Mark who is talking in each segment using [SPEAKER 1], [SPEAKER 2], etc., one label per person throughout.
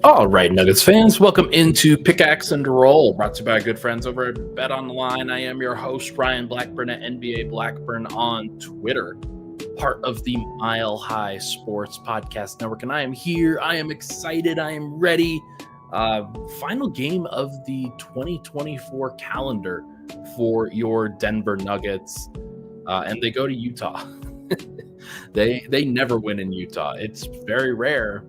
[SPEAKER 1] All right, Nuggets fans, welcome into Pickaxe and Roll, brought to you by good friends over at BETONLINE. I am your host, Ryan Blackburn at NBA Blackburn on Twitter, part of the Mile High Sports Podcast Network, and I am here. I am excited. I am ready. Final game of the 2024 calendar for your Denver Nuggets, and they go to Utah. They never win in Utah. It's very rare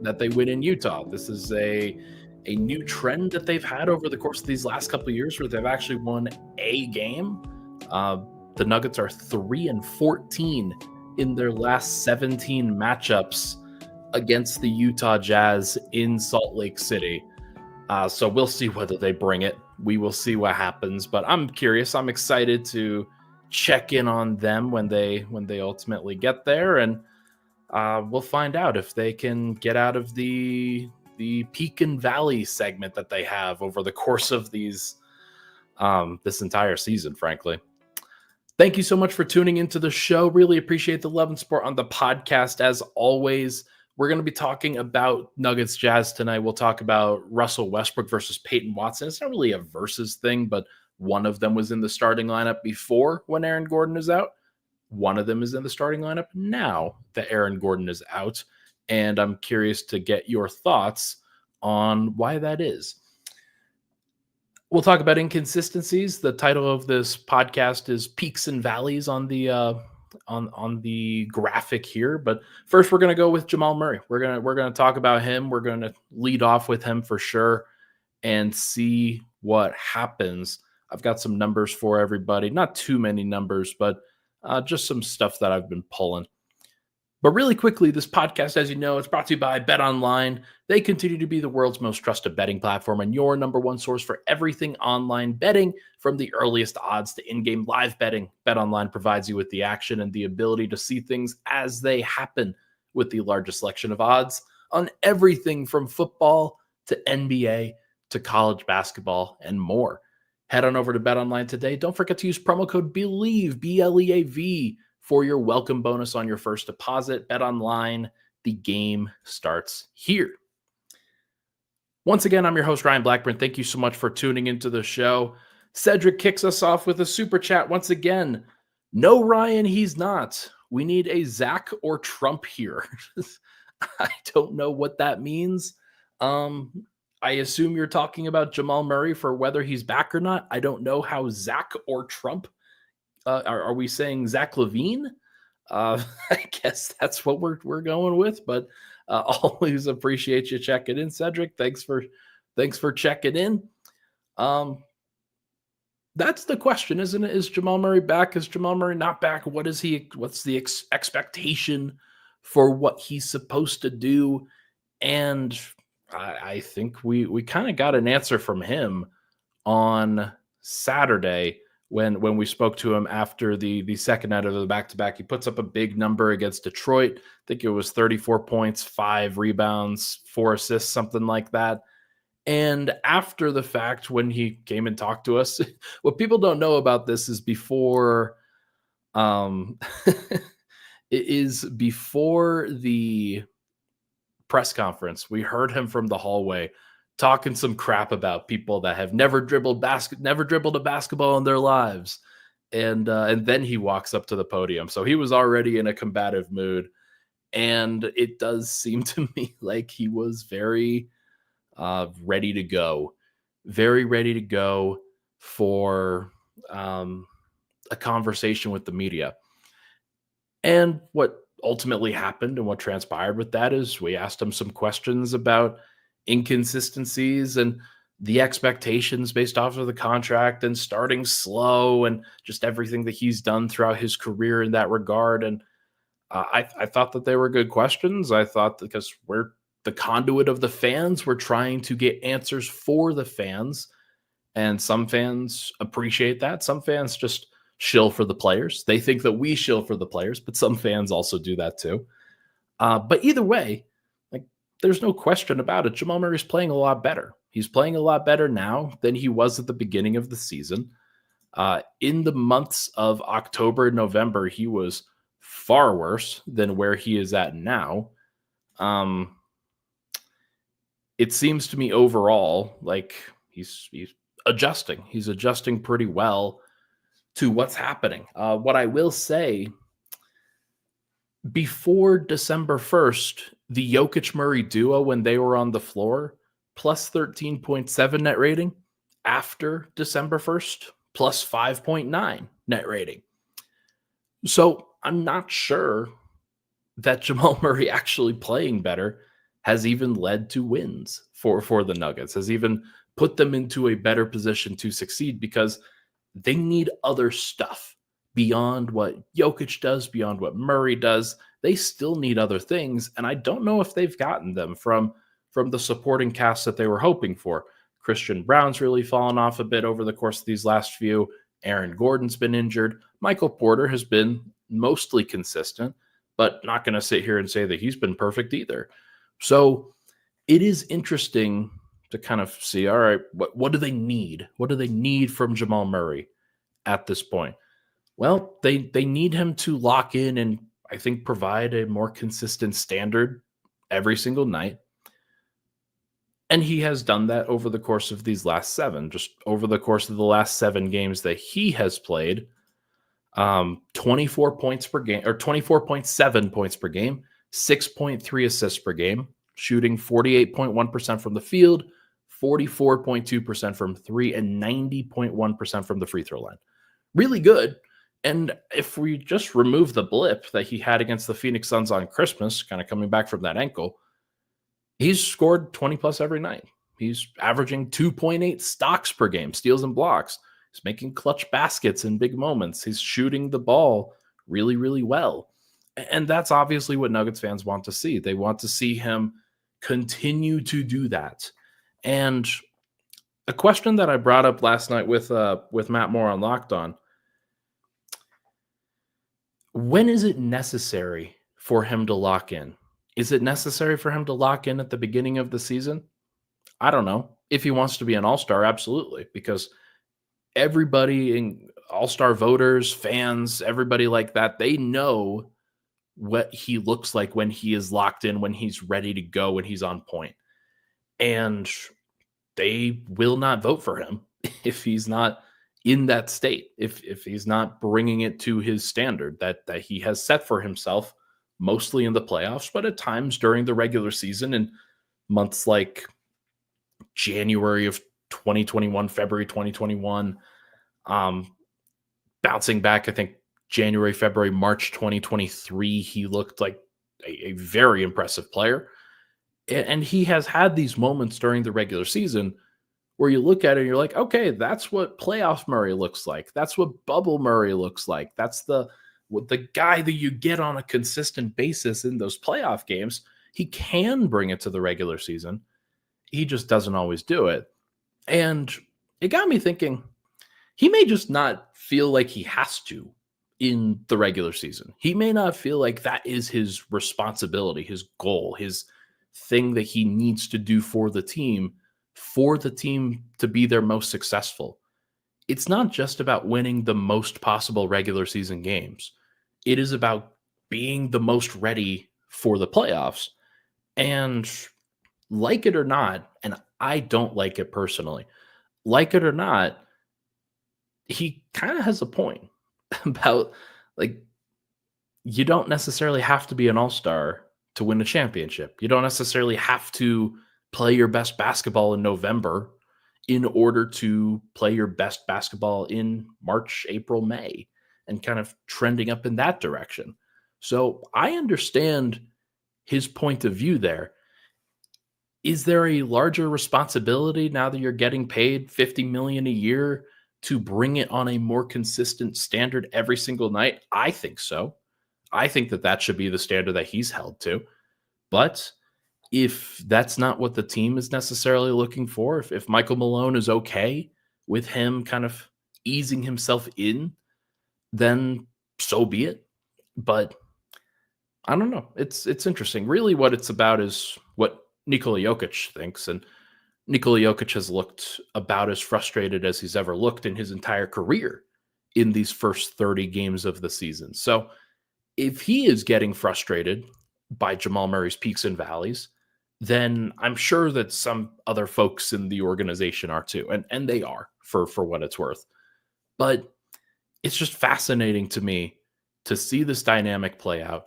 [SPEAKER 1] that they win in Utah. This is a new trend that they've had over the course of these last couple of years where they've actually won a game. The Nuggets are 3-14 in their last 17 matchups against the Utah Jazz in Salt Lake City. So we'll see whether they bring it. We will see what happens, but I'm curious. I'm excited to check in on them when they ultimately get there, and we'll find out if they can get out of the peak and valley segment that they have over the course of these this entire season, frankly. Thank you so much for tuning into the show. Really appreciate the love and support on the podcast. As always, we're going to be talking about Nuggets Jazz tonight. We'll talk about Russell Westbrook versus Peyton Watson. It's not really a versus thing, but one of them was in the starting lineup before when Aaron Gordon is out. One of them is in the starting lineup now that Aaron Gordon is out, and I'm curious to get your thoughts on why that is. We'll talk about inconsistencies. The title of this podcast is Peaks and Valleys on the on the graphic here, but first we're going to go with Jamal Murray. We're going to talk about him. We're going to lead off with him for sure and see what happens. I've got some numbers for everybody. Not too many numbers, but just some stuff that I've been pulling. But really quickly, this podcast, as you know, it's brought to you by BetOnline. They continue to be the world's most trusted betting platform and your number one source for everything online betting, from the earliest odds to in-game live betting. BetOnline provides you with the action and the ability to see things as they happen with the largest selection of odds on everything from football to NBA to college basketball and more. Head on over to BetOnline today. Don't forget to use promo code BELIEVE, BLEAV, for your welcome bonus on your first deposit. BetOnline, the game starts here. Once again, I'm your host, Ryan Blackburn. Thank you so much for tuning into the show. Cedric kicks us off with a super chat once again. No, Ryan, he's not. We need a Zach or Trump here. I don't know what that means. I assume you're talking about Jamal Murray for whether he's back or not. I don't know how Zach or Trump. Are we saying Zach Levine? I guess that's what we're going with. But always appreciate you checking in, Cedric. Thanks for checking in. That's the question, isn't it? Is Jamal Murray back? Is Jamal Murray not back? What's the expectation for what he's supposed to do? And I think we kind of got an answer from him on Saturday when we spoke to him after the second night of the back-to-back. He puts up a big number against Detroit. I think it was 34 points, 5 rebounds, 4 assists, something like that. And after the fact, when he came and talked to us, what people don't know about this is before it is before the press conference, we heard him from the hallway talking some crap about people that have never dribbled a basketball in their lives, and then he walks up to the podium. So he was already in a combative mood, and it does seem to me like he was very ready to go for a conversation with the media. And what ultimately happened and what transpired with that is we asked him some questions about inconsistencies and the expectations based off of the contract and starting slow and just everything that he's done throughout his career in that regard. And I thought that they were good questions. I thought because we're the conduit of the fans, we're trying to get answers for the fans. And some fans appreciate that. Some fans just shill for the players. They think that we shill for the players, but some fans also do that too. But either way, like, there's no question about it. Jamal Murray's playing a lot better. He's playing a lot better now than he was at the beginning of the season. In the months of October and November, he was far worse than where he is at now. it seems to me overall like he's adjusting. He's adjusting pretty well to what's happening. What I will say, before December 1st, the Jokic Murray duo, when they were on the floor, plus 13.7 net rating. After December 1st, plus 5.9 net rating. So I'm not sure that Jamal Murray actually playing better has even led to wins for the Nuggets, has even put them into a better position to succeed, because they need other stuff beyond what Jokic does, beyond what Murray does. They still need other things, and I don't know if they've gotten them from the supporting cast that they were hoping for. Christian Brown's really fallen off a bit over the course of these last few. Aaron Gordon's been injured. Michael Porter has been mostly consistent, but not going to sit here and say that he's been perfect either. So it is interesting to kind of see, all right, what do they need? What do they need from Jamal Murray at this point? Well, they need him to lock in and I think provide a more consistent standard every single night. And he has done that over the course of these last 7, just over the course of the last 7 games that he has played. 24 points per game, or 24.7 points per game, 6.3 assists per game, shooting 48.1% from the field, 44.2% from 3, and 90.1% from the free throw line. Really good. And if we just remove the blip that he had against the Phoenix Suns on Christmas, kind of coming back from that ankle, he's scored 20 plus every night. He's averaging 2.8 stocks per game, steals and blocks. He's making clutch baskets in big moments. He's shooting the ball really, really well. And that's obviously what Nuggets fans want to see. They want to see him continue to do that. And a question that I brought up last night with Matt Moore on Locked On: when is it necessary for him to lock in? Is it necessary for him to lock in at the beginning of the season? I don't know. If he wants to be an all-star, absolutely, because everybody in all-star voters, fans, everybody like that, they know what he looks like when he is locked in, when he's ready to go, when he's on point. And they will not vote for him if he's not in that state, if he's not bringing it to his standard that he has set for himself, mostly in the playoffs, but at times during the regular season in months like January of 2021, February 2021, bouncing back, I think January, February, March 2023, he looked like a very impressive player. And he has had these moments during the regular season where you look at it and you're like, okay, that's what playoff Murray looks like. That's what bubble Murray looks like. That's the guy that you get on a consistent basis in those playoff games. He can bring it to the regular season. He just doesn't always do it. And it got me thinking, he may just not feel like he has to in the regular season. He may not feel like that is his responsibility, his goal, his thing that he needs to do for the team to be their most successful. It's not just about winning the most possible regular season games. It is about being the most ready for the playoffs. And like it or not, and I don't like it personally, like it or not, he kind of has a point about, like, you don't necessarily have to be an all-star to win a championship. You don't necessarily have to play your best basketball in November in order to play your best basketball in March, April, May, and kind of trending up in that direction. So I understand his point of view there. Is there a larger responsibility now that you're getting paid $50 million a year to bring it on a more consistent standard every single night? I think so. I think that should be the standard that he's held to. But if that's not what the team is necessarily looking for, if Michael Malone is okay with him kind of easing himself in, then so be it. But I don't know. It's interesting. Really what it's about is what Nikola Jokic thinks. And Nikola Jokic has looked about as frustrated as he's ever looked in his entire career in these first 30 games of the season. So if he is getting frustrated by Jamal Murray's peaks and valleys, then I'm sure that some other folks in the organization are too, and they are for what it's worth. But it's just fascinating to me to see this dynamic play out.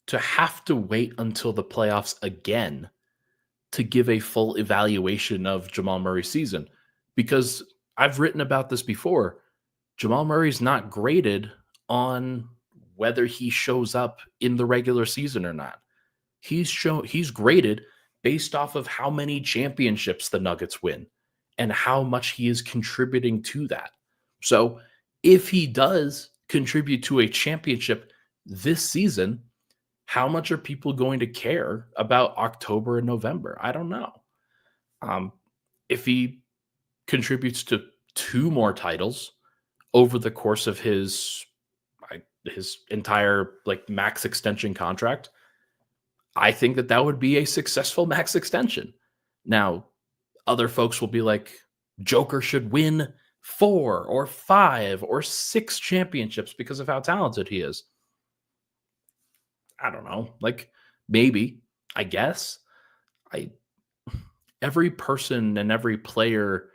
[SPEAKER 1] To have to wait until the playoffs again to give a full evaluation of Jamal Murray's season, because I've written about this before. Jamal Murray's not graded on whether he shows up in the regular season or not. He's graded based off of how many championships the Nuggets win and how much he is contributing to that. So, if he does contribute to a championship this season, how much are people going to care about October and November? I don't know. Um, if he contributes to two more titles over the course of his entire like max extension contract, I think that would be a successful max extension. Now, other folks will be like, Joker should win 4 or 5 or 6 championships because of how talented he is. I don't know. Like, maybe, I guess. I Every person and every player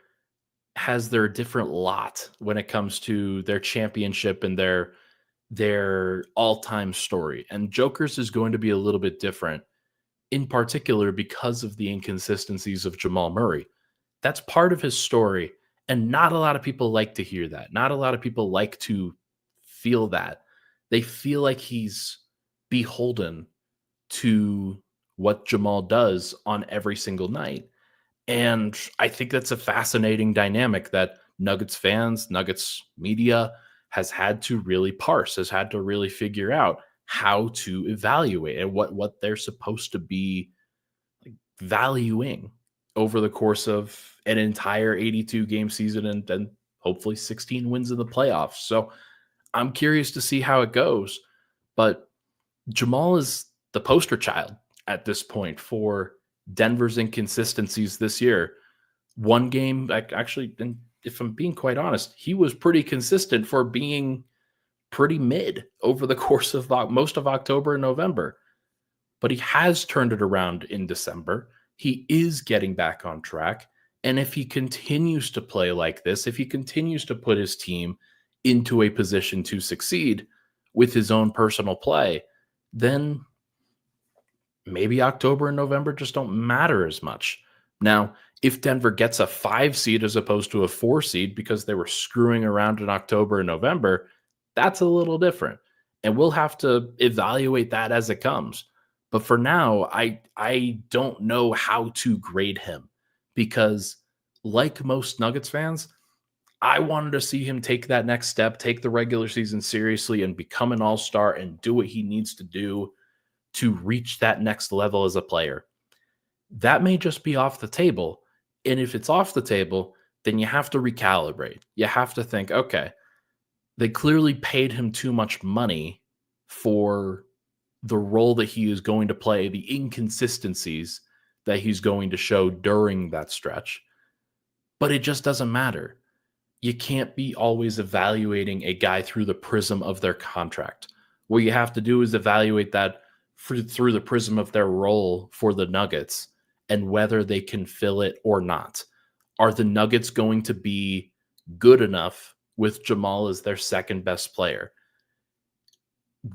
[SPEAKER 1] has their different lot when it comes to their championship and their all-time story. And Joker's is going to be a little bit different, in particular because of the inconsistencies of Jamal Murray. That's part of his story, and not a lot of people like to hear that. Not a lot of people like to feel that. They feel like he's beholden to what Jamal does on every single night. And I think that's a fascinating dynamic that Nuggets fans, Nuggets media has had to really parse, has had to really figure out how to evaluate and what they're supposed to be like, valuing over the course of an entire 82 game season and then hopefully 16 wins in the playoffs. So I'm curious to see how it goes. But Jamal is the poster child at this point for Denver's inconsistencies this year. One game, actually, and if I'm being quite honest, he was pretty consistent for being pretty mid over the course of most of October and November. But he has turned it around in December. He is getting back on track. And if he continues to play like this, if he continues to put his team into a position to succeed with his own personal play, then maybe October and November just don't matter as much. Now, if Denver gets a 5 seed as opposed to a 4 seed because they were screwing around in October and November, that's a little different. And we'll have to evaluate that as it comes. But for now, I don't know how to grade him because, like most Nuggets fans, I wanted to see him take that next step, take the regular season seriously, and become an all-star and do what he needs to do to reach that next level as a player. That may just be off the table. And if it's off the table, then you have to recalibrate. You have to think, okay, they clearly paid him too much money for the role that he is going to play, the inconsistencies that he's going to show during that stretch. But it just doesn't matter. You can't be always evaluating a guy through the prism of their contract. What you have to do is evaluate that through the prism of their role for the Nuggets and whether they can fill it or not. Are the Nuggets going to be good enough with Jamal as their second best player?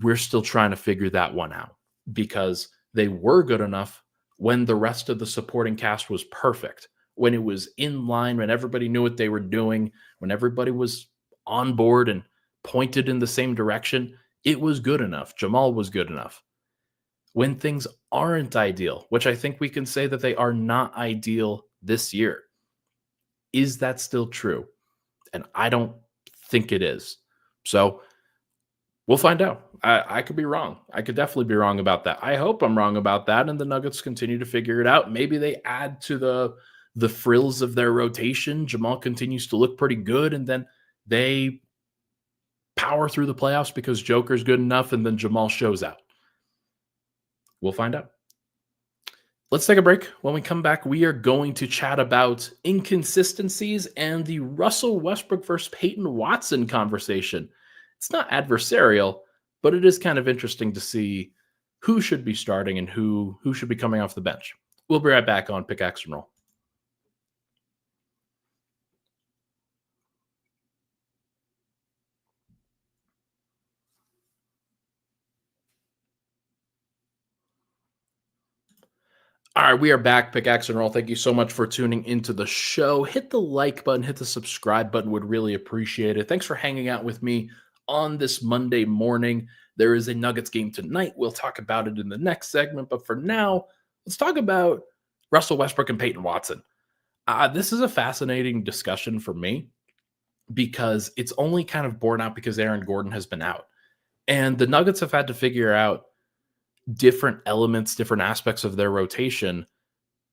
[SPEAKER 1] We're still trying to figure that one out because they were good enough when the rest of the supporting cast was perfect, when it was in line, when everybody knew what they were doing, when everybody was on board and pointed in the same direction. It was good enough. Jamal was good enough. When things aren't ideal, which I think we can say that they are not ideal this year, is that still true? And I don't think it is. So we'll find out. I could be wrong. I could definitely be wrong about that. I hope I'm wrong about that, and the Nuggets continue to figure it out. Maybe they add to the frills of their rotation. Jamal continues to look pretty good, and then they power through the playoffs because Joker's good enough, and then Jamal shows out. We'll find out. Let's take a break. When we come back, we are going to chat about inconsistencies and the Russell Westbrook versus Peyton Watson conversation. It's not adversarial, but it is kind of interesting to see who should be starting and who should be coming off the bench. We'll be right back on Pickaxe and Roll. All right, we are back, Pickaxe and Roll. Thank you so much for tuning into the show. Hit the like button, hit the subscribe button, would really appreciate it. Thanks for hanging out with me on this Monday morning. There is a Nuggets game tonight. We'll talk about it in the next segment, but for now, let's talk about Russell Westbrook and Peyton Watson. This is a fascinating discussion for me because it's only kind of borne out because Aaron Gordon has been out. And the Nuggets have had to figure out different elements, different aspects of their rotation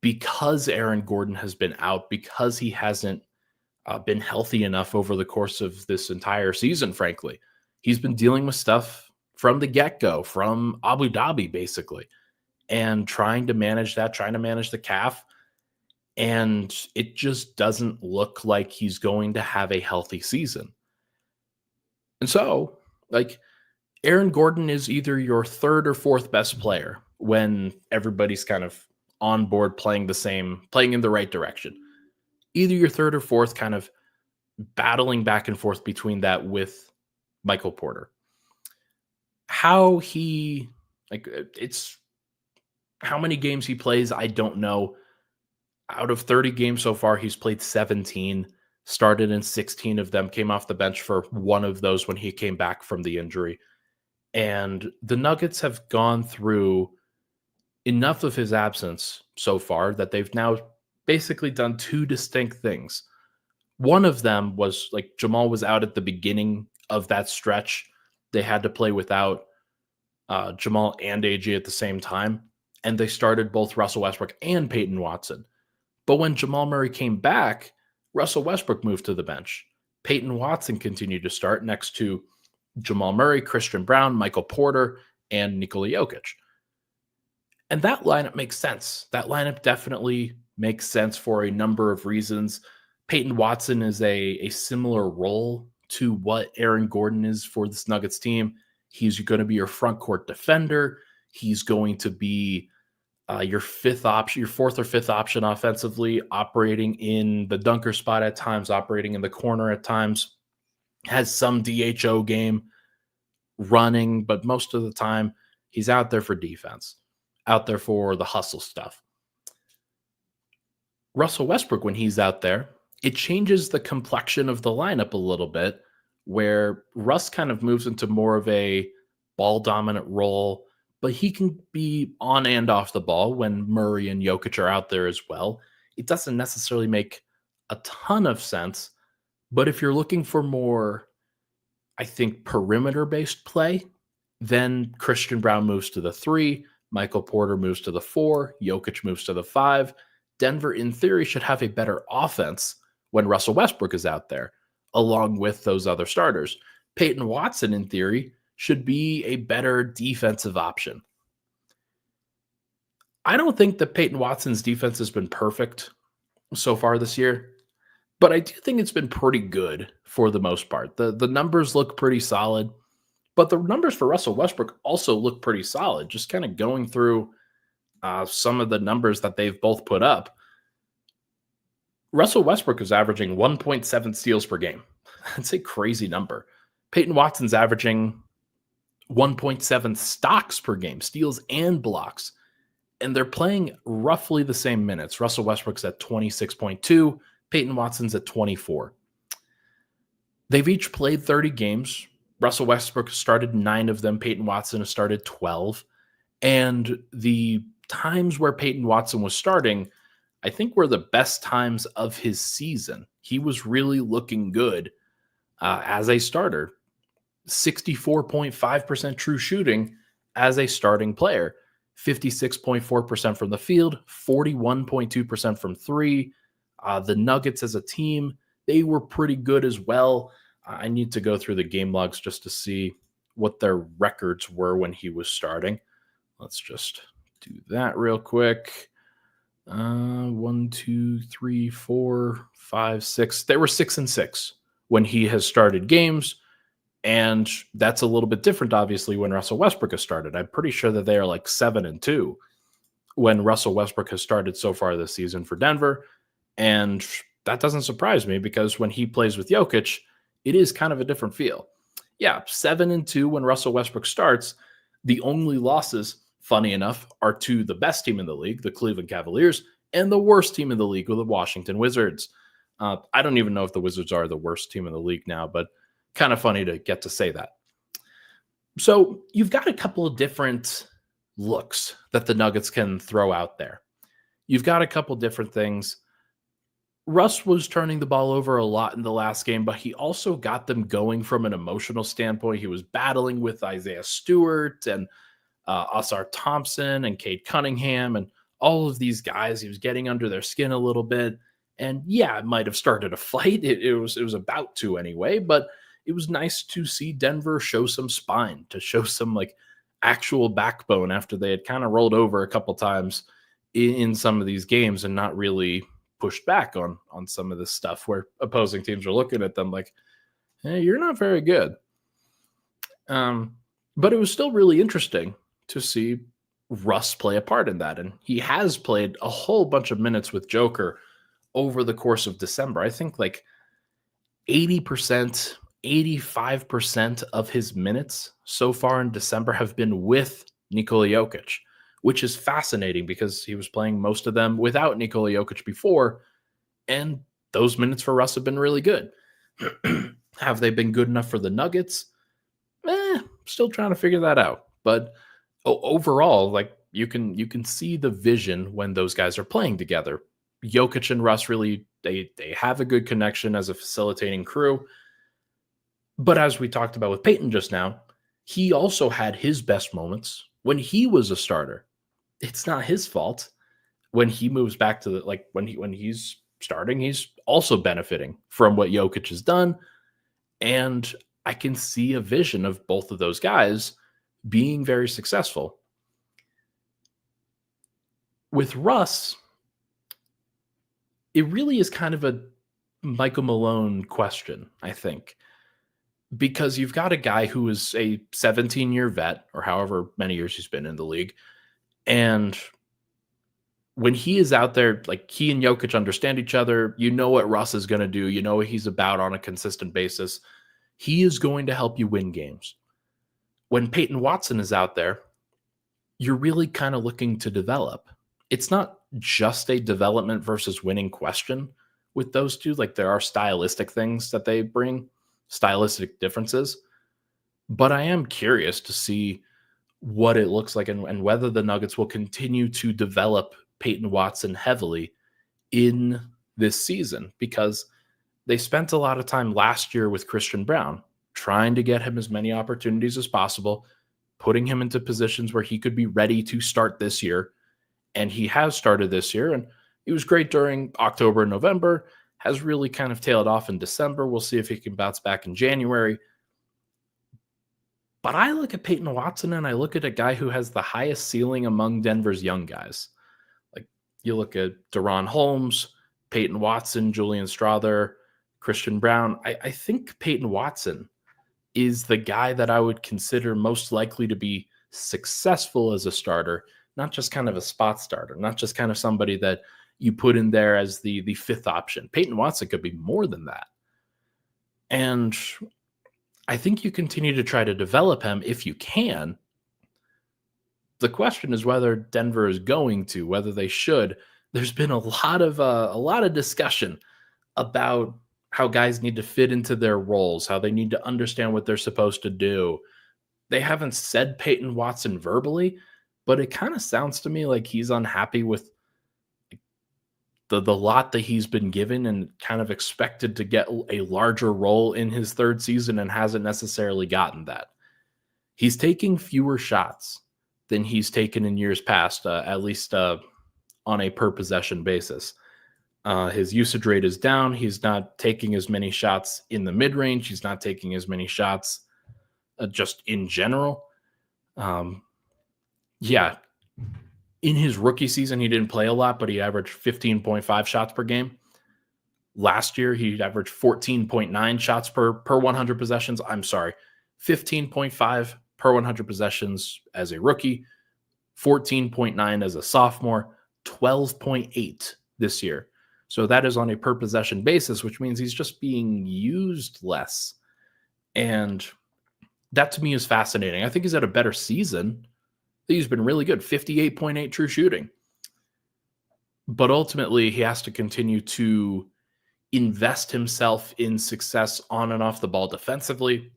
[SPEAKER 1] because Aaron Gordon has been out, because he hasn't been healthy enough over the course of this entire season, frankly. He's been dealing with stuff from the get-go, from Abu Dhabi, basically, and trying to manage that, trying to manage the calf. And it just doesn't look like he's going to have a healthy season. And so, like, Aaron Gordon is either your third or fourth best player when everybody's kind of on board playing in the right direction. Either your third or fourth, kind of battling back and forth between that with Michael Porter. How many games he plays, I don't know. Out of 30 games so far, he's played 17, started in 16 of them, came off the bench for one of those when he came back from the injury. And the Nuggets have gone through enough of his absence so far that they've now basically done two distinct things. One of them was like Jamal was out at the beginning of that stretch. They had to play without Jamal and AJ at the same time. And they started both Russell Westbrook and Peyton Watson. But when Jamal Murray came back, Russell Westbrook moved to the bench. Peyton Watson continued to start next to Jamal Murray, Christian Brown, Michael Porter, and Nikola Jokic. And that lineup makes sense. That lineup definitely makes sense for a number of reasons. Peyton Watson is a similar role to what Aaron Gordon is for this Nuggets team. He's going to be your front court defender. He's going to be your fourth or fifth option offensively, operating in the dunker spot at times, operating in the corner at times. Has some DHO game running, but most of the time he's out there for defense, out there for the hustle stuff. Russell Westbrook, when he's out there, it changes the complexion of the lineup a little bit, where Russ kind of moves into more of a ball dominant role, but he can be on and off the ball when Murray and Jokic are out there as well. It doesn't necessarily make a ton of sense. But if you're looking for more, I think, perimeter-based play, then Christian Brown moves to the 3, Michael Porter moves to the 4, Jokic moves to the 5. Denver, in theory, should have a better offense when Russell Westbrook is out there, along with those other starters. Peyton Watson, in theory, should be a better defensive option. I don't think that Peyton Watson's defense has been perfect so far this year. But I do think it's been pretty good for the most part. The numbers look pretty solid, but the numbers for Russell Westbrook also look pretty solid. Just kind of going through some of the numbers that they've both put up. Russell Westbrook is averaging 1.7 steals per game. That's a crazy number. Peyton Watson's averaging 1.7 stocks per game, steals and blocks. And they're playing roughly the same minutes. Russell Westbrook's at 26.2. Peyton Watson's at 24. They've each played 30 games. Russell Westbrook started 9 of them. Peyton Watson has started 12. And the times where Peyton Watson was starting, I think were the best times of his season. He was really looking good as a starter. 64.5% true shooting as a starting player. 56.4% from the field, 41.2% from 3. The Nuggets as a team, they were pretty good as well. I need to go through the game logs just to see what their records were when he was starting. Let's just do that real quick. 1, 2, 3, 4, 5, 6. They were 6-6 when he has started games. And that's a little bit different, obviously, when Russell Westbrook has started. I'm pretty sure that they are like 7-2 when Russell Westbrook has started so far this season for Denver. And that doesn't surprise me because when he plays with Jokic, it is kind of a different feel. Yeah, 7-2 when Russell Westbrook starts. The only losses, funny enough, are to the best team in the league, the Cleveland Cavaliers, and the worst team in the league, the Washington Wizards. I don't even know if the Wizards are the worst team in the league now, but kind of funny to get to say that. So you've got a couple of different looks that the Nuggets can throw out there. You've got a couple different things. Russ was turning the ball over a lot in the last game, but he also got them going from an emotional standpoint. He was battling with Isaiah Stewart and Asar Thompson and Cade Cunningham and all of these guys. He was getting under their skin a little bit. And yeah, it might have started a fight. It was about to anyway, but it was nice to see Denver show some spine, to show some like actual backbone after they had kind of rolled over a couple times in some of these games and not really pushed back on some of this stuff where opposing teams are looking at them like, hey, you're not very good. But it was still really interesting to see Russ play a part in that. And he has played a whole bunch of minutes with Joker over the course of December. I think like 80%, 85% of his minutes so far in December have been with Nikola Jokic, which is fascinating because he was playing most of them without Nikola Jokic before, and those minutes for Russ have been really good. Have they been good enough for the Nuggets? Still trying to figure that out. But overall, like you can see the vision when those guys are playing together. Jokic and Russ really, they have a good connection as a facilitating crew. But as we talked about with Peyton just now, he also had his best moments when he was a starter. It's not his fault when he moves back to when he's starting, he's also benefiting from what Jokic has done. And I can see a vision of both of those guys being very successful. With Russ, it really is kind of a Michael Malone question, I think, because you've got a guy who is a 17-year vet or however many years he's been in the league. And when he is out there, like he and Jokic understand each other, you know what Russ is going to do. You know what he's about on a consistent basis. He is going to help you win games. When Peyton Watson is out there, you're really kind of looking to develop. It's not just a development versus winning question with those two. Like there are stylistic things that they bring, stylistic differences. But I am curious to see what it looks like and whether the Nuggets will continue to develop Peyton Watson heavily in this season, because they spent a lot of time last year with Christian Braun trying to get him as many opportunities as possible, putting him into positions where he could be ready to start this year. And he has started this year, and he was great during October and November, has really kind of tailed off in December. We'll see if he can bounce back in January. But I look at Peyton Watson and I look at a guy who has the highest ceiling among Denver's young guys. Like you look at Deron Holmes, Peyton Watson, Julian Strawther, Christian Braun. I think Peyton Watson is the guy that I would consider most likely to be successful as a starter, not just kind of a spot starter, not just kind of somebody that you put in there as the fifth option. Peyton Watson could be more than that. And I think you continue to try to develop him if you can. The question is whether Denver is going to, whether they should. There's been a lot of discussion about how guys need to fit into their roles, how they need to understand what they're supposed to do. They haven't said Peyton Watson verbally, but it kind of sounds to me like he's unhappy with the lot that he's been given and kind of expected to get a larger role in his third season and hasn't necessarily gotten that. He's taking fewer shots than he's taken in years past, at least on a per possession basis. His usage rate is down. He's not taking as many shots in the mid-range. He's not taking as many shots just in general. Yeah. In his rookie season, he didn't play a lot, but he averaged 15.5 shots per game. Last year, he averaged 14.9 shots per 100 possessions. I'm sorry. 15.5 per 100 possessions as a rookie, 14.9 as a sophomore, 12.8 this year. So that is on a per possession basis, which means he's just being used less. And that to me is fascinating. I think he's had a better season. He's been really good, 58.8 true shooting. But ultimately, he has to continue to invest himself in success on and off the ball defensively.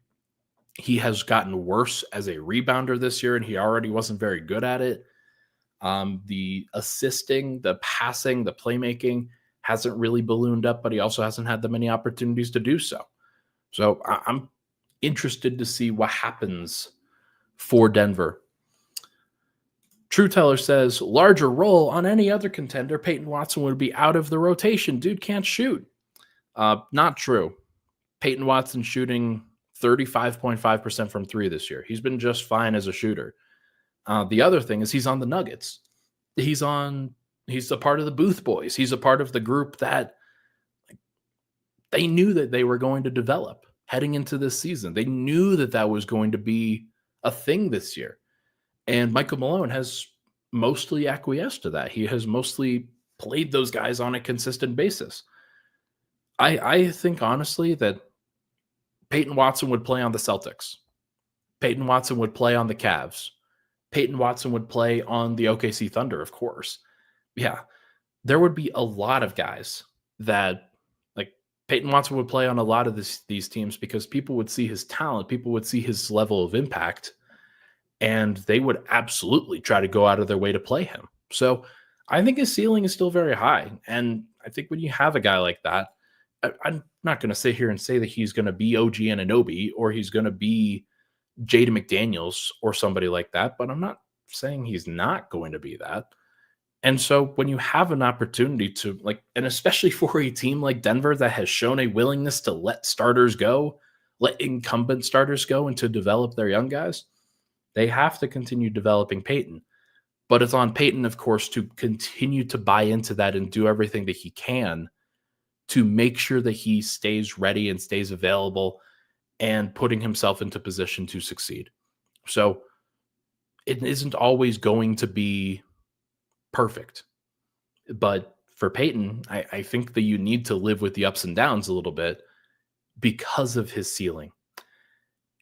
[SPEAKER 1] He has gotten worse as a rebounder this year, and he already wasn't very good at it. The assisting, the passing, the playmaking hasn't really ballooned up, but he also hasn't had that many opportunities to do so. So I'm interested to see what happens for Denver. True Teller says, larger role on any other contender, Peyton Watson would be out of the rotation. Dude can't shoot. Not true. Peyton Watson shooting 35.5% from three this year. He's been just fine as a shooter. The other thing is he's on the Nuggets. He's a part of the Booth Boys. He's a part of the group that they knew that they were going to develop heading into this season. They knew that that was going to be a thing this year. And Michael Malone has mostly acquiesced to that. He has mostly played those guys on a consistent basis. I think, honestly, that Peyton Watson would play on the Celtics. Peyton Watson would play on the Cavs. Peyton Watson would play on the OKC Thunder, of course. Yeah, there would be a lot of guys that, like, Peyton Watson would play on a lot of these teams because people would see his talent, people would see his level of impact, and they would absolutely try to go out of their way to play him. So I think his ceiling is still very high. And I think when you have a guy like that, I'm not going to sit here and say that he's going to be OG Anunoby or he's going to be Jaden McDaniels or somebody like that, but I'm not saying he's not going to be that. And so when you have an opportunity to, like, and especially for a team like Denver that has shown a willingness to let starters go, let incumbent starters go and to develop their young guys, they have to continue developing Peyton. But it's on Peyton, of course, to continue to buy into that and do everything that he can to make sure that he stays ready and stays available and putting himself into position to succeed. So it isn't always going to be perfect. But for Peyton, I think that you need to live with the ups and downs a little bit because of his ceiling.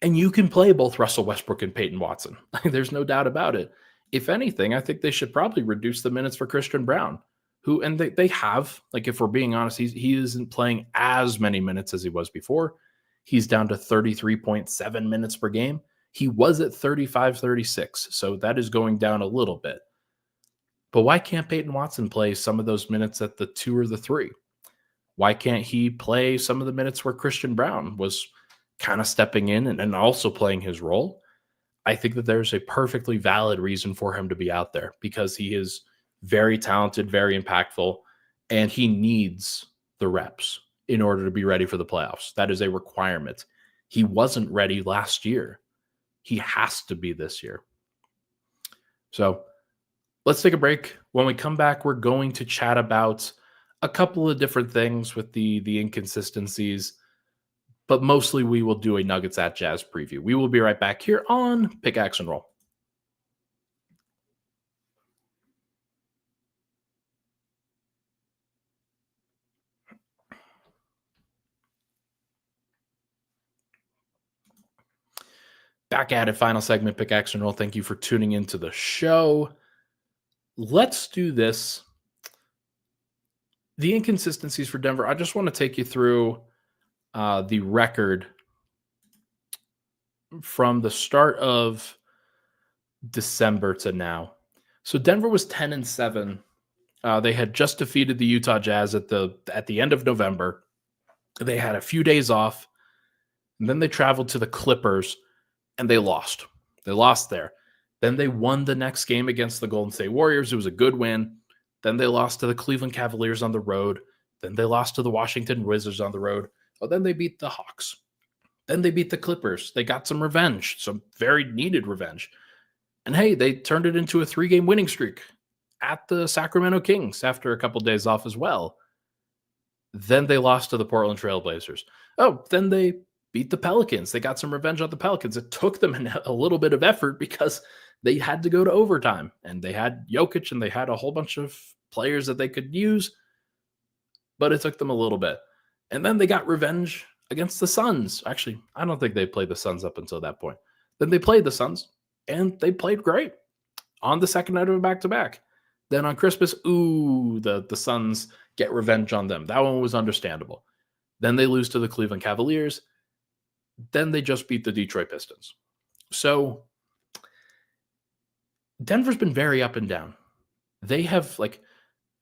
[SPEAKER 1] And you can play both Russell Westbrook and Peyton Watson. There's no doubt about it. If anything, I think they should probably reduce the minutes for Christian Brown, who, and they have, like, if we're being honest, he isn't playing as many minutes as he was before. He's down to 33.7 minutes per game. He was at 35-36, so that is going down a little bit. But why can't Peyton Watson play some of those minutes at the 2 or the 3? Why can't he play some of the minutes where Christian Brown was kind of stepping in and also playing his role? I think that there's a perfectly valid reason for him to be out there because he is very talented, very impactful, and he needs the reps in order to be ready for the playoffs. That is a requirement. He wasn't ready last year. He has to be this year. So let's take a break. When we come back, we're going to chat about a couple of different things with the inconsistencies, but mostly we will do a Nuggets at Jazz preview. We will be right back here on Pickaxe and Roll. Back at it, final segment, Pickaxe and Roll. Thank you for tuning into the show. Let's do this. The inconsistencies for Denver. I just want to take you through the record from the start of December to now. So Denver was 10-7. They had just defeated the Utah Jazz at the end of November. They had a few days off, and then they traveled to the Clippers, and they lost. They lost there. Then they won the next game against the Golden State Warriors. It was a good win. Then they lost to the Cleveland Cavaliers on the road. Then they lost to the Washington Wizards on the road. Oh, then they beat the Hawks. Then they beat the Clippers. They got some revenge, some very needed revenge. And hey, they turned it into a 3-game winning streak at the Sacramento Kings after a couple days off as well. Then they lost to the Portland Trail Blazers. Oh, then they beat the Pelicans. They got some revenge on the Pelicans. It took them a little bit of effort because they had to go to overtime, and they had Jokic and they had a whole bunch of players that they could use, but it took them a little bit. And then they got revenge against the Suns. Actually, I don't think they played the Suns up until that point. Then they played the Suns, and they played great on the second night of a back-to-back. Then on Christmas, the Suns get revenge on them. That one was understandable. Then they lose to the Cleveland Cavaliers. Then they just beat the Detroit Pistons. So Denver's been very up and down. They have,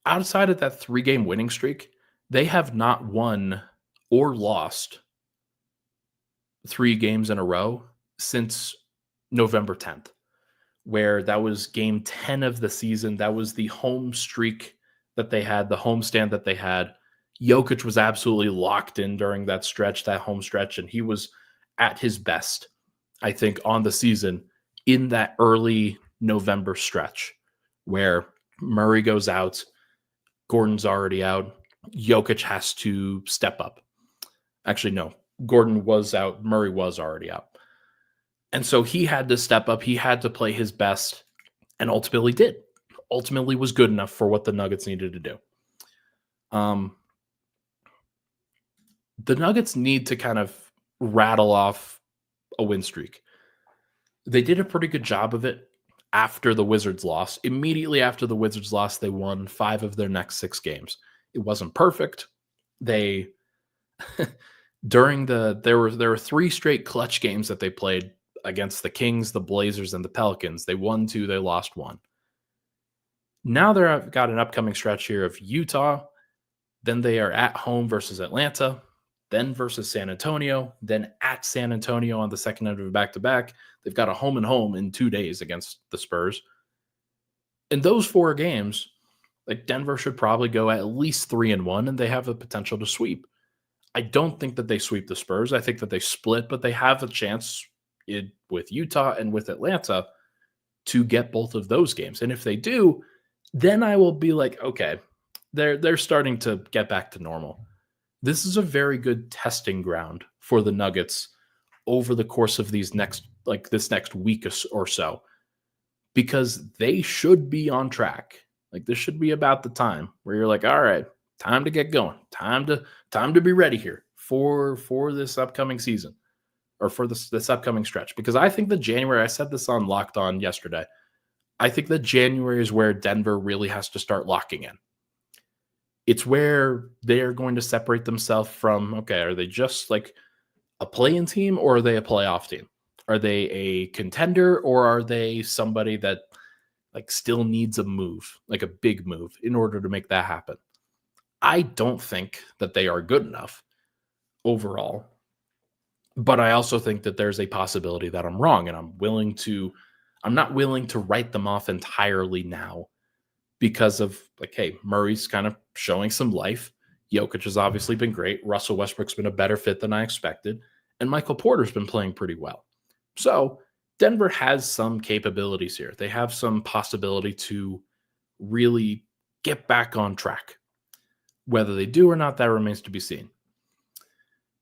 [SPEAKER 1] outside of that 3-game winning streak, they have not won or lost 3 games in a row since November 10th, where that was game 10 of the season. That was the home streak that they had, the homestand that they had. Jokic was absolutely locked in during that stretch, that home stretch, and he was at his best, I think, on the season in that early November stretch where Murray goes out, Gordon's already out, Jokic has to step up. Actually, no, Gordon was out, Murray was already out. And so he had to step up, he had to play his best, and ultimately did. Ultimately was good enough for what the Nuggets needed to do. The Nuggets need to kind of rattle off a win streak. They did a pretty good job of it after the Wizards loss. Immediately after the Wizards loss, they won 5 of their next 6 games. It wasn't perfect. They there were 3 straight clutch games that they played against the Kings, the Blazers, and the Pelicans. They won 2, they lost 1. Now they've got an upcoming stretch here of Utah. Then they are at home versus Atlanta, then versus San Antonio, then at San Antonio on the second night of a back-to-back. They've got a home and home in 2 days against the Spurs. In those 4 games, Denver should probably go at least 3-1, and they have the potential to sweep. I don't think that they sweep the Spurs. I think that they split, but they have a chance with Utah and with Atlanta to get both of those games. And if they do, then I will be like, okay, they're starting to get back to normal. This is a very good testing ground for the Nuggets over the course of this next week or so, because they should be on track. This should be about the time where you're like, all right, time to get going, time to be ready here for this upcoming season or for this upcoming stretch. Because I think that January, I said this on Locked On yesterday, I think that January is where Denver really has to start locking in. It's where they are going to separate themselves from, okay, are they just a play-in team or are they a playoff team? Are they a contender or are they somebody that still needs a move, a big move in order to make that happen? I don't think that they are good enough overall, but I also think that there's a possibility that I'm wrong, and I'm not willing to write them off entirely now because of hey, Murray's kind of showing some life. Jokic has obviously been great. Russell Westbrook's been a better fit than I expected, and Michael Porter's been playing pretty well. So Denver has some capabilities here. They have some possibility to really get back on track. Whether they do or not, that remains to be seen.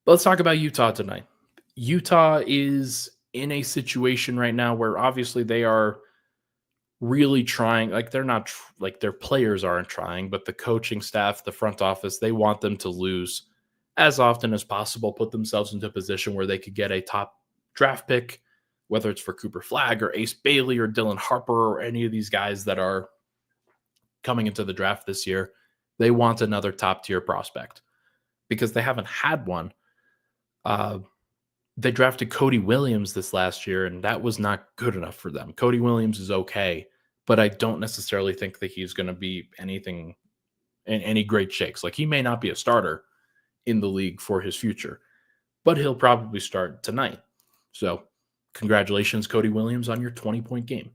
[SPEAKER 1] But let's talk about Utah tonight. Utah is in a situation right now where obviously they are really trying. They're not their players aren't trying, but the coaching staff, the front office, they want them to lose as often as possible, put themselves into a position where they could get a top draft pick, whether it's for Cooper Flagg or Ace Bailey or Dylan Harper or any of these guys that are coming into the draft this year. They want another top-tier prospect because they haven't had one. They drafted Cody Williams this last year, and that was not good enough for them. Cody Williams is okay, but I don't necessarily think that he's going to be anything in any great shakes. He may not be a starter in the league for his future, but he'll probably start tonight. So congratulations, Cody Williams, on your 20-point game.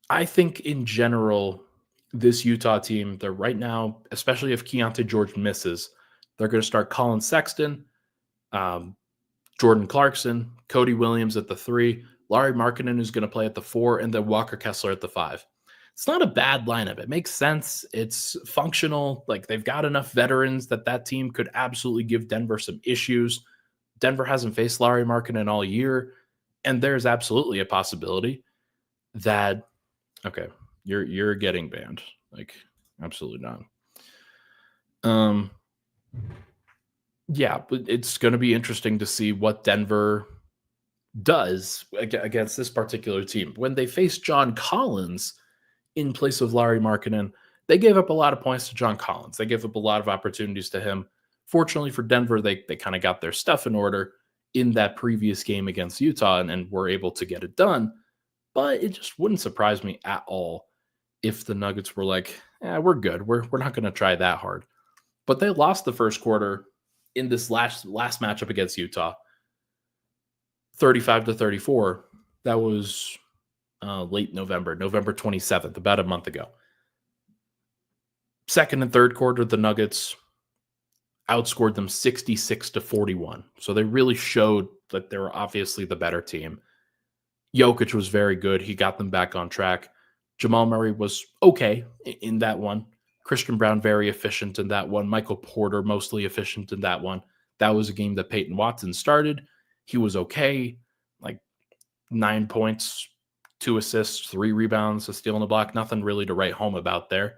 [SPEAKER 1] I think in general, this Utah team, they're right now, especially if Keontae George misses, they're going to start Colin Sexton, Jordan Clarkson, Cody Williams at the 3, Lauri Markkanen is going to play at the 4, and then Walker Kessler at the 5. It's not a bad lineup. It makes sense. It's functional. Like they've got enough veterans that team could absolutely give Denver some issues. Denver hasn't faced Larry Markkinen all year, and there's absolutely a possibility that okay, you're getting banned. Like absolutely not. Yeah, but it's going to be interesting to see what Denver does against this particular team. When they faced John Collins in place of Larry Markkinen, they gave up a lot of points to John Collins. They gave up a lot of opportunities to him. Fortunately for Denver, they kind of got their stuff in order in that previous game against Utah and were able to get it done. But it just wouldn't surprise me at all if the Nuggets were like, we're good. We're not going to try that hard. But they lost the first quarter in this last matchup against Utah, 35-34. That was late November 27th, about a month ago. Second and third quarter, the Nuggets outscored them 66-41. So they really showed that they were obviously the better team. Jokic was very good. He got them back on track. Jamal Murray was okay in that one. Christian Brown, very efficient in that one. Michael Porter, mostly efficient in that one. That was a game that Peyton Watson started. He was okay, like 9 points, 2 assists, 3 rebounds, a steal and a block. Nothing really to write home about there.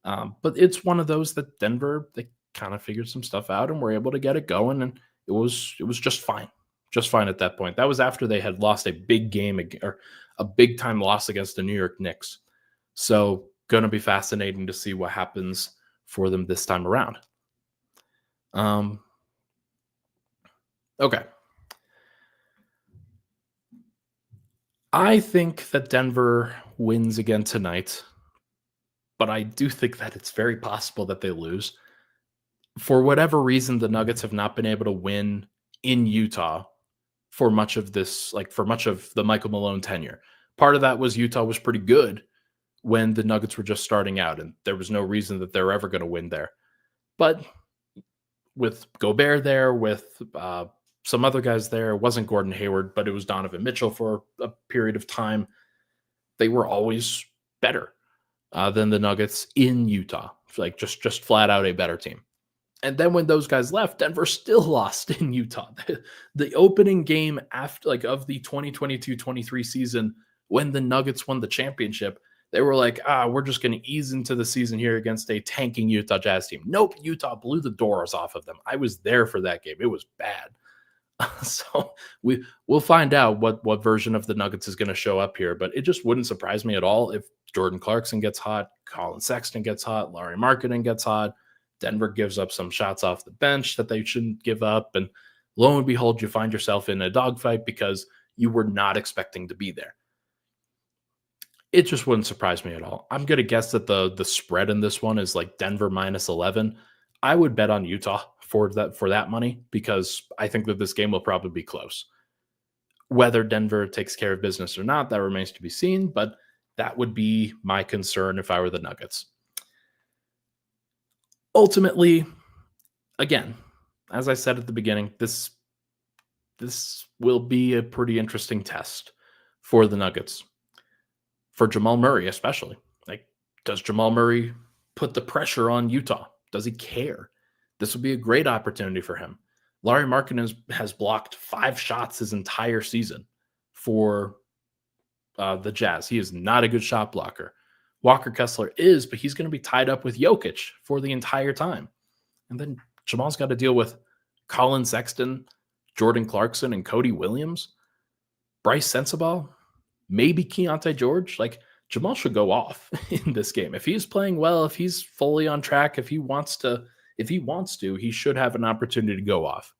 [SPEAKER 1] But it's one of those that Denver, they kind of figured some stuff out and were able to get it going, and it was just fine. Just fine at that point. That was after they had lost a big game or a big time loss against the New York Knicks. So going to be fascinating to see what happens for them this time around. Okay. I think that Denver wins again tonight, but I do think that it's very possible that they lose. For whatever reason, the Nuggets have not been able to win in Utah for much of this, like for much of the Michael Malone tenure. Part of that was Utah was pretty good when the Nuggets were just starting out, and there was no reason that they're ever going to win there. But with Gobert there, with some other guys there, it wasn't Gordon Hayward, but it was Donovan Mitchell for a period of time. They were always better than the Nuggets in Utah, like just flat out a better team. And then when those guys left, Denver still lost in Utah. The opening game after, like, of the 2022-23 season, when the Nuggets won the championship, they were like, we're just going to ease into the season here against a tanking Utah Jazz team. Nope, Utah blew the doors off of them. I was there for that game. It was bad. So we'll find out what version of the Nuggets is going to show up here, but it just wouldn't surprise me at all if Jordan Clarkson gets hot, Colin Sexton gets hot, Larry Markkinen gets hot, Denver gives up some shots off the bench that they shouldn't give up, and lo and behold, you find yourself in a dogfight because you were not expecting to be there. It just wouldn't surprise me at all. I'm going to guess that the spread in this one is like Denver minus 11. I would bet on Utah for that money because I think that this game will probably be close. Whether Denver takes care of business or not, that remains to be seen, but that would be my concern if I were the Nuggets. Ultimately, again, as I said at the beginning, this will be a pretty interesting test for the Nuggets. For Jamal Murray, especially. Like, does Jamal Murray put the pressure on Utah? Does he care? This would be a great opportunity for him. Larry Markkinen has blocked 5 shots his entire season for the Jazz. He is not a good shot blocker. Walker Kessler is, but he's going to be tied up with Jokic for the entire time. And then Jamal's got to deal with Colin Sexton, Jordan Clarkson, and Cody Williams, Bryce Sensabaugh, maybe Keontae George. Like, Jamal should go off in this game. If he's playing well, if he's fully on track, if he wants to, he should have an opportunity to go off.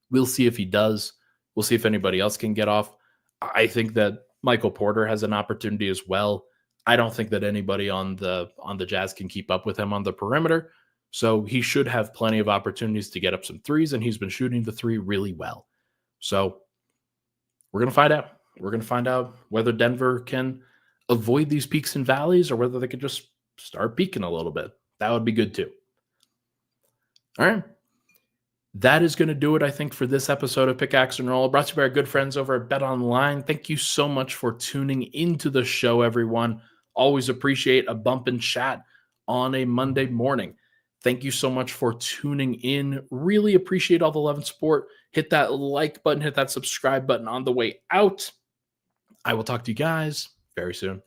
[SPEAKER 1] We'll see if he does. We'll see if anybody else can get off. I think that Michael Porter has an opportunity as well. I don't think that anybody on the Jazz can keep up with him on the perimeter. So he should have plenty of opportunities to get up some threes, and he's been shooting the three really well. So we're going to find out. We're going to find out whether Denver can avoid these peaks and valleys or whether they could just start peaking a little bit. That would be good too. All right. That is going to do it, I think, for this episode of Pickaxe and Roll, brought to you by our good friends over at BetOnline. Thank you so much for tuning into the show, everyone. Always appreciate a bump and chat on a Monday morning. Thank you so much for tuning in. Really appreciate all the love and support. Hit that like button, hit that subscribe button on the way out. I will talk to you guys very soon.